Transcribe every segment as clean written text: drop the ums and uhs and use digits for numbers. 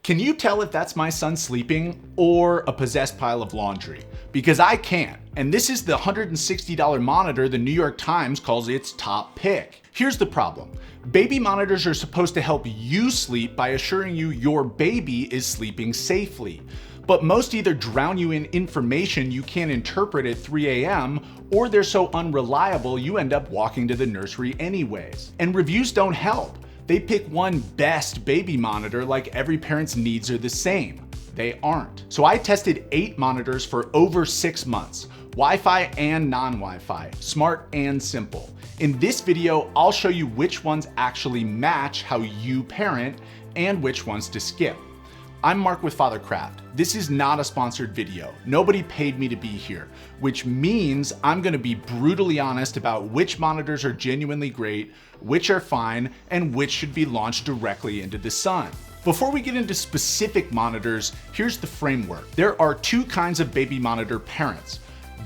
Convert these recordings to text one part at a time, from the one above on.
Can you tell if that's my son sleeping or a possessed pile of laundry? Because I can, and this is the $160 monitor the New York Times calls its top pick. Here's the problem. Baby monitors are supposed to help you sleep by assuring you your baby is sleeping safely. But most either drown you in information you can't interpret at 3 a.m., or they're so unreliable you end up walking to the nursery anyways. And reviews don't help. They pick one best baby monitor like every parent's needs are the same. They aren't. So I tested 8 monitors for over 6 months, Wi-Fi and non-Wi-Fi, smart and simple. In this video, I'll show you which ones actually match how you parent and which ones to skip. I'm Mark with Fathercraft. This is not a sponsored video. Nobody paid me to be here, which means I'm gonna be brutally honest about which monitors are genuinely great, which are fine, and which should be launched directly into the sun. Before we get into specific monitors, here's the framework. There are 2 kinds of baby monitor parents.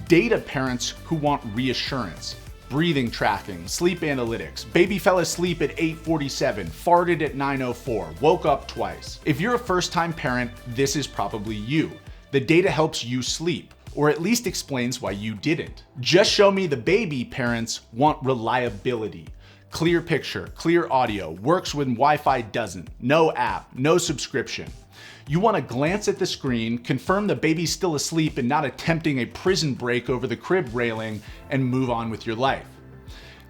Data parents who want reassurance. Breathing tracking, sleep analytics, baby fell asleep at 8:47, farted at 9:04, woke up twice. If you're a first-time parent, this is probably you. The data helps you sleep, or at least explains why you didn't. Just show me the baby parents want reliability. Clear picture, clear audio, works when Wi-Fi doesn't, no app, no subscription. You want to glance at the screen, confirm the baby's still asleep and not attempting a prison break over the crib railing, and move on with your life.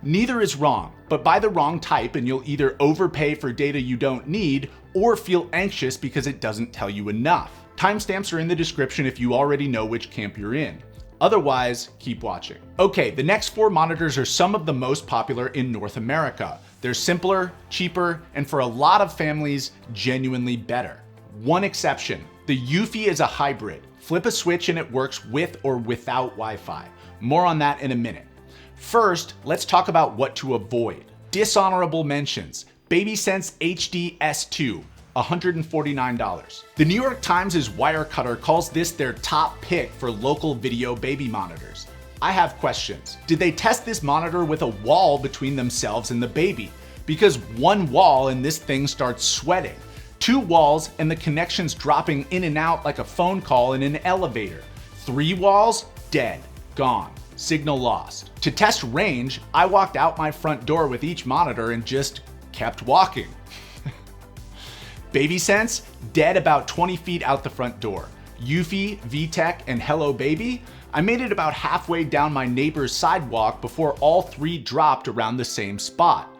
Neither is wrong, but buy the wrong type and you'll either overpay for data you don't need or feel anxious because it doesn't tell you enough. Timestamps are in the description if you already know which camp you're in. Otherwise, keep watching. Okay, the next 4 monitors are some of the most popular in North America. They're simpler, cheaper, and for a lot of families, genuinely better. One exception, the Eufy is a hybrid. Flip a switch and it works with or without Wi-Fi. More on that in a minute. First, let's talk about what to avoid. Dishonorable mentions, Babysense HD S2, $149. The New York Times' Wirecutter calls this their top pick for local video baby monitors. I have questions. Did they test this monitor with a wall between themselves and the baby? Because one wall and this thing starts sweating. 2 walls and the connection's dropping in and out like a phone call in an elevator. 3 walls, dead, gone, signal lost. To test range, I walked out my front door with each monitor and just kept walking. Babysense, dead about 20 feet out the front door. Eufy, VTech, and HelloBaby, I made it about halfway down my neighbor's sidewalk before all 3 dropped around the same spot.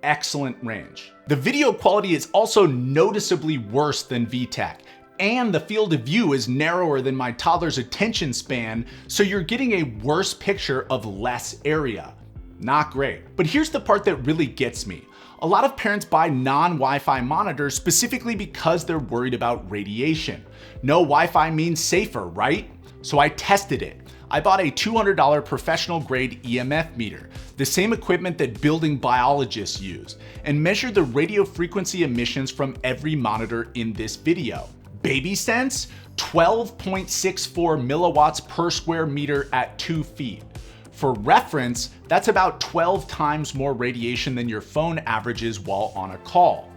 Excellent range. The video quality is also noticeably worse than VTech, and the field of view is narrower than my toddler's attention span, so you're getting a worse picture of less area. Not great. But here's the part that really gets me. A lot of parents buy non-Wi-Fi monitors specifically because they're worried about radiation. No Wi-Fi means safer, right? So I tested it. I bought a $200 professional grade EMF meter, the same equipment that building biologists use, and measured the radio frequency emissions from every monitor in this video. Babysense, 12.64 milliwatts per square meter at 2 feet. For reference, that's about 12 times more radiation than your phone averages while on a call.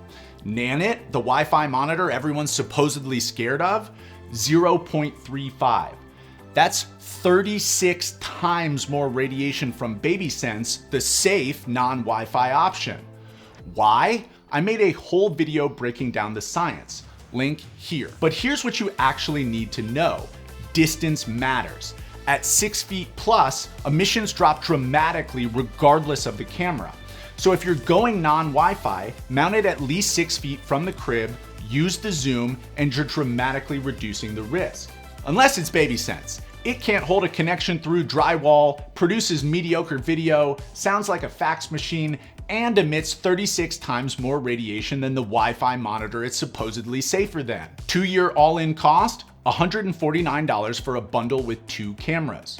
Nanit, the Wi-Fi monitor everyone's supposedly scared of, 0.35. That's 36 times more radiation from Babysense, the safe non-Wi-Fi option. Why? I made a whole video breaking down the science. Link here. But here's what you actually need to know. Distance matters. At 6 feet plus, emissions drop dramatically regardless of the camera. So if you're going non-Wi-Fi, mount it at least 6 feet from the crib, use the zoom, and you're dramatically reducing the risk. Unless it's Babysense. It can't hold a connection through drywall, produces mediocre video, sounds like a fax machine, and emits 36 times more radiation than the Wi-Fi monitor it's supposedly safer than. 2-year all-in cost, $149 for a bundle with 2 cameras.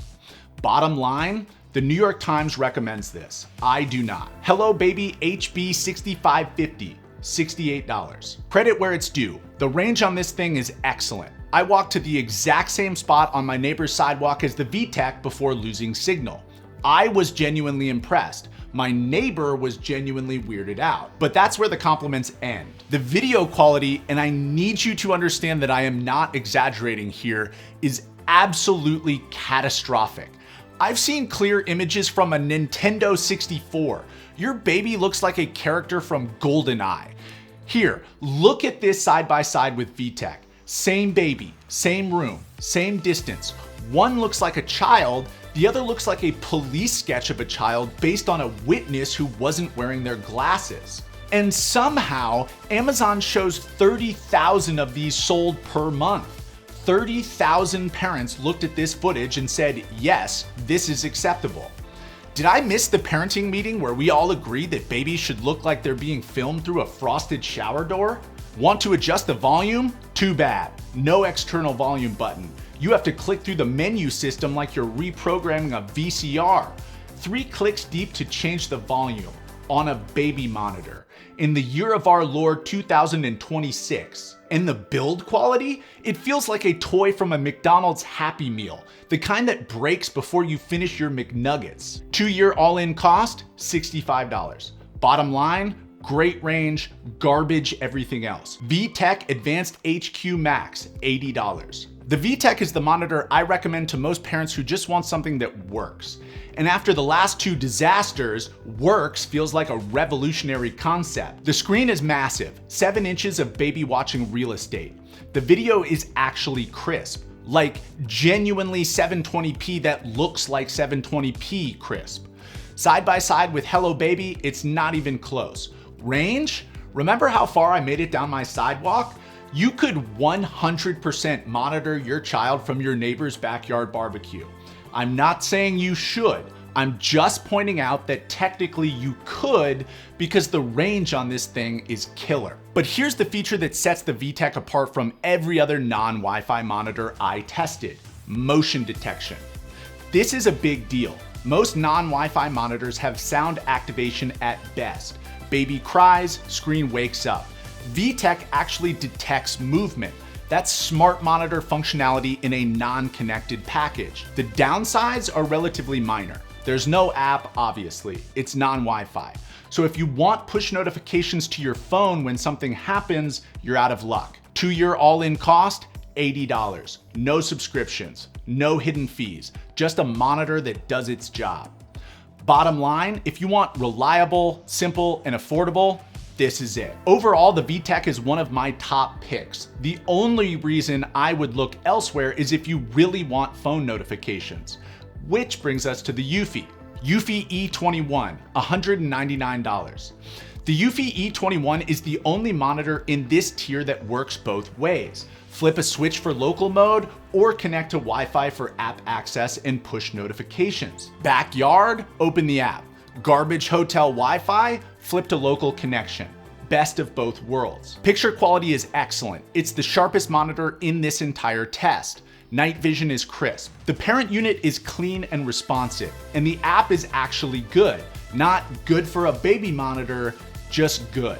Bottom line, the New York Times recommends this. I do not. HelloBaby HB6550, $68. Credit where it's due. The range on this thing is excellent. I walked to the exact same spot on my neighbor's sidewalk as the VTech before losing signal. I was genuinely impressed. My neighbor was genuinely weirded out. But that's where the compliments end. The video quality, and I need you to understand that I am not exaggerating here, is absolutely catastrophic. I've seen clear images from a Nintendo 64. Your baby looks like a character from GoldenEye. Here, look at this side by side with VTech. Same baby, same room, same distance. One looks like a child, the other looks like a police sketch of a child based on a witness who wasn't wearing their glasses. And somehow, Amazon shows 30,000 of these sold per month. 30,000 parents looked at this footage and said, yes, this is acceptable. Did I miss the parenting meeting where we all agreed that babies should look like they're being filmed through a frosted shower door? Want to adjust the volume? Too bad. No external volume button. You have to click through the menu system like you're reprogramming a VCR. 3 clicks deep to change the volume on a baby monitor in the year of our Lord 2026. And the build quality? It feels like a toy from a McDonald's Happy Meal, the kind that breaks before you finish your McNuggets. 2-year all-in cost, $65. Bottom line, great range, garbage everything else. VTech Advanced HQ Max, $80. The VTech is the monitor I recommend to most parents who just want something that works. And after the last 2 disasters, works feels like a revolutionary concept. The screen is massive, 7 inches of baby watching real estate. The video is actually crisp, like genuinely 720p that looks like 720p crisp. Side by side with HelloBaby, it's not even close. Range? Remember how far I made it down my sidewalk? You could 100% monitor your child from your neighbor's backyard barbecue. I'm not saying you should. I'm just pointing out that technically you could because the range on this thing is killer. But here's the feature that sets the VTech apart from every other non-Wi-Fi monitor I tested: motion detection. This is a big deal. Most non-Wi-Fi monitors have sound activation at best. Baby cries, screen wakes up. VTech actually detects movement. That's smart monitor functionality in a non-connected package. The downsides are relatively minor. There's no app, obviously. It's non-Wi-Fi. So if you want push notifications to your phone when something happens, you're out of luck. 2-year all-in cost, $80. No subscriptions, no hidden fees, just a monitor that does its job. Bottom line, if you want reliable, simple, and affordable, this is it. Overall, the VTech is one of my top picks. The only reason I would look elsewhere is if you really want phone notifications. Which brings us to the Eufy E21, $199. The Eufy E21 is the only monitor in this tier that works both ways. Flip a switch for local mode or connect to Wi-Fi for app access and push notifications. Backyard, open the app. Garbage hotel Wi-Fi, flip to local connection. Best of both worlds. Picture quality is excellent. It's the sharpest monitor in this entire test. Night vision is crisp. The parent unit is clean and responsive, and the app is actually good. Not good for a baby monitor, just good.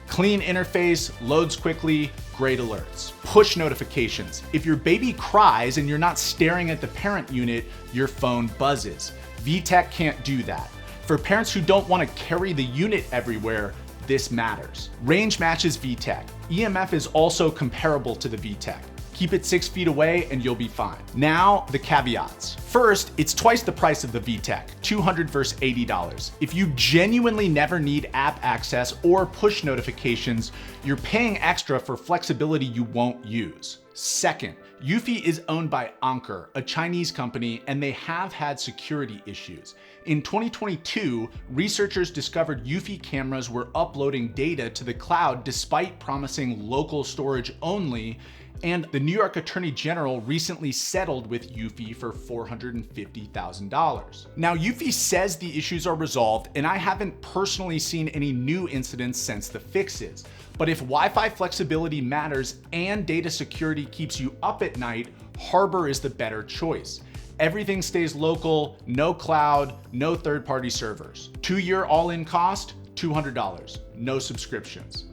Clean interface, loads quickly, great alerts. Push notifications. If your baby cries and you're not staring at the parent unit, your phone buzzes. VTech can't do that. For parents who don't want to carry the unit everywhere, this matters. Range matches VTech. EMF is also comparable to the VTech. Keep it 6 feet away and you'll be fine. Now, the caveats. First, it's twice the price of the VTech, $200 versus $80. If you genuinely never need app access or push notifications, you're paying extra for flexibility you won't use. Second, Eufy is owned by Anker, a Chinese company, and they have had security issues. In 2022, researchers discovered Eufy cameras were uploading data to the cloud despite promising local storage only, and the New York Attorney General recently settled with Eufy for $450,000. Now, Eufy says the issues are resolved, and I haven't personally seen any new incidents since the fixes. But if Wi-Fi flexibility matters and data security keeps you up at night, Harbor is the better choice. Everything stays local, no cloud, no third-party servers. 2-year all-in cost, $200, no subscriptions.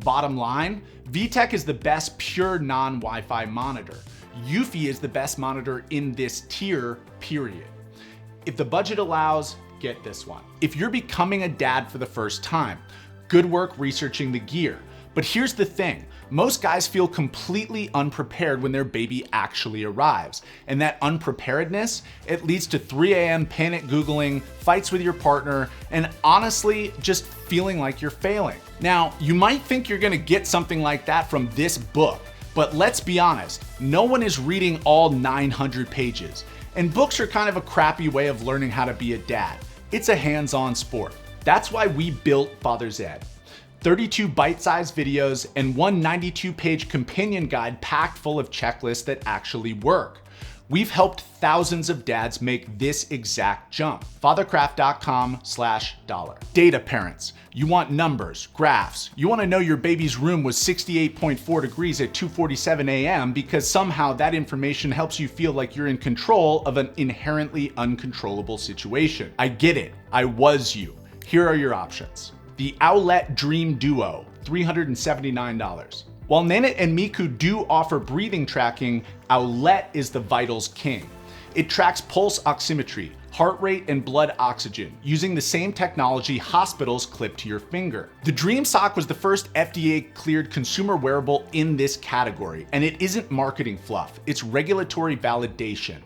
Bottom line, VTech is the best pure non-Wi-Fi monitor. Eufy is the best monitor in this tier, period. If the budget allows, get this one. If you're becoming a dad for the first time, good work researching the gear. But here's the thing, most guys feel completely unprepared when their baby actually arrives. And that unpreparedness, it leads to 3 a.m. panic Googling, fights with your partner, and honestly, just feeling like you're failing. Now, you might think you're gonna get something like that from this book, but let's be honest, no one is reading all 900 pages. And books are kind of a crappy way of learning how to be a dad. It's a hands-on sport. That's why we built Father's Ed. 32 bite-sized videos and one 92-page companion guide packed full of checklists that actually work. We've helped thousands of dads make this exact jump. Fathercraft.com/dollar. Data parents. You want numbers, graphs. You want to know your baby's room was 68.4 degrees at 2:47 a.m. because somehow that information helps you feel like you're in control of an inherently uncontrollable situation. I get it. I was you. Here are your options. The Owlet Dream Duo, $379. While Nanit and Miku do offer breathing tracking, Owlet is the vitals king. It tracks pulse oximetry, heart rate, and blood oxygen using the same technology hospitals clip to your finger. The Dream Sock was the first FDA-cleared consumer wearable in this category, and it isn't marketing fluff, it's regulatory validation.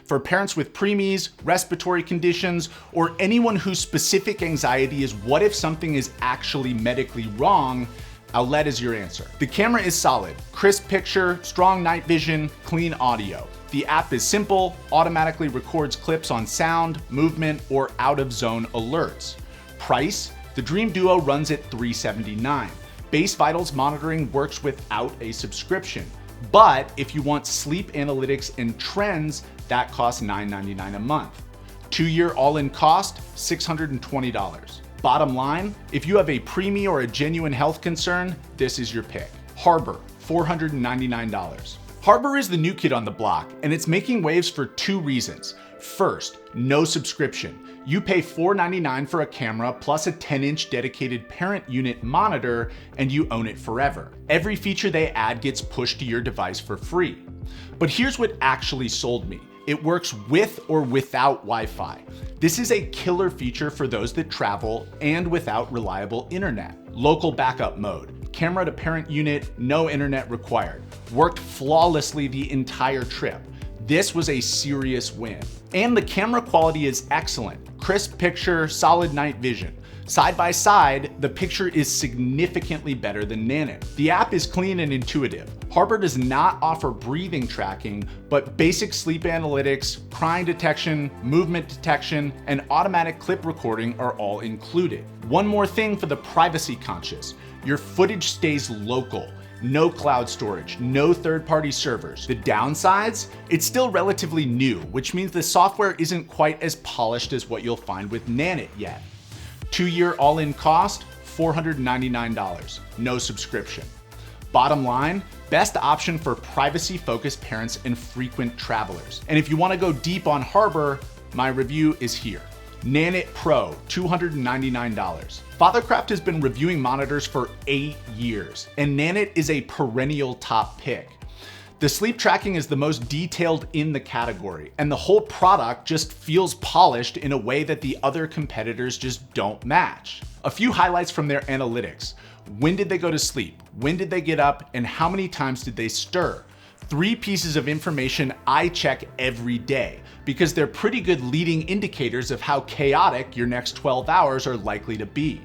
For parents with preemies, respiratory conditions, or anyone whose specific anxiety is what if something is actually medically wrong, Owlet is your answer. The camera is solid, crisp picture, strong night vision, clean audio. The app is simple, automatically records clips on sound, movement, or out-of-zone alerts. Price? The Dream Duo runs at $379. Base vitals monitoring works without a subscription. But if you want sleep analytics and trends, that costs $9.99 a month. 2-year all-in cost, $620. Bottom line, if you have a preemie or a genuine health concern, this is your pick. Harbor, $499. Harbor is the new kid on the block, and it's making waves for 2 reasons. First, no subscription. You pay $499 for a camera plus a 10-inch dedicated parent unit monitor, and you own it forever. Every feature they add gets pushed to your device for free. But here's what actually sold me. It works with or without Wi-Fi. This is a killer feature for those that travel and without reliable internet. Local backup mode, camera to parent unit, no internet required. Worked flawlessly the entire trip. This was a serious win. And the camera quality is excellent. Crisp picture, solid night vision. Side by side, the picture is significantly better than Nanit. The app is clean and intuitive. Harbor does not offer breathing tracking, but basic sleep analytics, crying detection, movement detection, and automatic clip recording are all included. One more thing for the privacy conscious. Your footage stays local. No cloud storage, no third-party servers. The downsides? It's still relatively new, which means the software isn't quite as polished as what you'll find with Nanit yet. 2-year all-in cost, $499, no subscription. Bottom line, best option for privacy-focused parents and frequent travelers. And if you want to go deep on Harbor, my review is here. Nanit Pro, $299. Fathercraft has been reviewing monitors for 8 years, and Nanit is a perennial top pick. The sleep tracking is the most detailed in the category, and the whole product just feels polished in a way that the other competitors just don't match. A few highlights from their analytics. When did they go to sleep? When did they get up? And how many times did they stir? 3 pieces of information I check every day because they're pretty good leading indicators of how chaotic your next 12 hours are likely to be.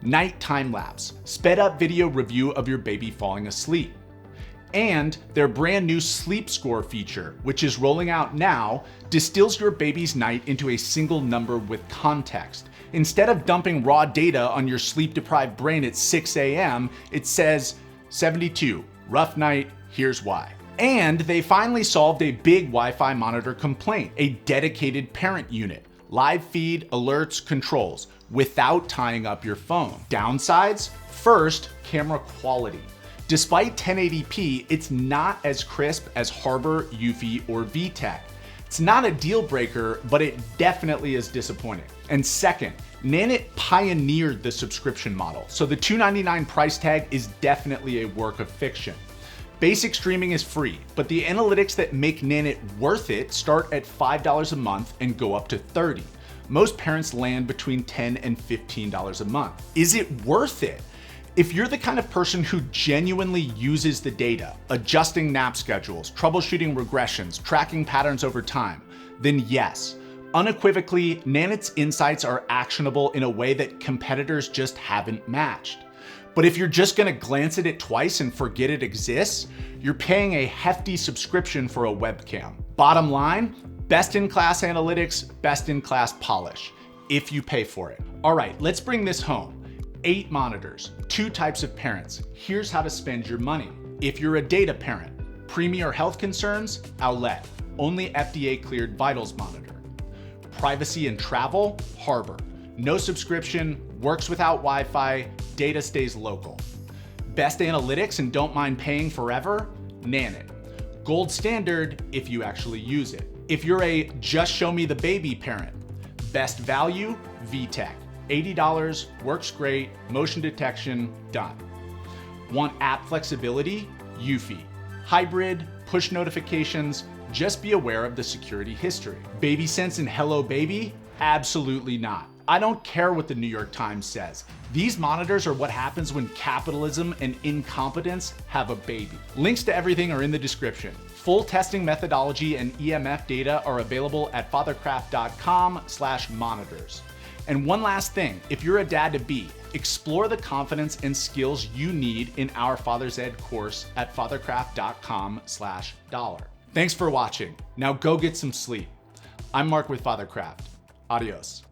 Night time lapse, sped up video review of your baby falling asleep. And their brand new sleep score feature, which is rolling out now, distills your baby's night into a single number with context. Instead of dumping raw data on your sleep-deprived brain at 6 a.m., it says 72, rough night, here's why. And they finally solved a big Wi-Fi monitor complaint, a dedicated parent unit, live feed, alerts, controls, without tying up your phone. Downsides? First, camera quality. Despite 1080p, it's not as crisp as Harbor, Eufy, or VTech. It's not a deal breaker, but it definitely is disappointing. And second, Nanit pioneered the subscription model, so the $299 price tag is definitely a work of fiction. Basic streaming is free, but the analytics that make Nanit worth it start at $5 a month and go up to $30. most parents land between $10 and $15 a month. Is it worth it? If you're the kind of person who genuinely uses the data, adjusting nap schedules, troubleshooting regressions, tracking patterns over time, then yes, unequivocally, Nanit's insights are actionable in a way that competitors just haven't matched. But if you're just gonna glance at it twice and forget it exists, you're paying a hefty subscription for a webcam. Bottom line, best-in-class analytics, best-in-class polish, if you pay for it. All right, let's bring this home. 8 monitors, 2 types of parents. Here's how to spend your money. If you're a data parent, premier health concerns, Owlet, only FDA-cleared vitals monitor. Privacy and travel, Harbor. No subscription, works without Wi-Fi, data stays local. Best analytics and don't mind paying forever, Nanit. Gold standard if you actually use it. If you're a just show me the baby parent, best value, VTech. $80, works great, motion detection, done. Want app flexibility? Eufy. Hybrid, push notifications, just be aware of the security history. Babysense and HelloBaby? Absolutely not. I don't care what the New York Times says. These monitors are what happens when capitalism and incompetence have a baby. Links to everything are in the description. Full testing methodology and EMF data are available at fathercraft.com/monitors. And one last thing, if you're a dad-to-be, explore the confidence and skills you need in our Father's Ed course at fathercraft.com/dollar. Thanks for watching. Now go get some sleep. I'm Mark with Fathercraft. Adios.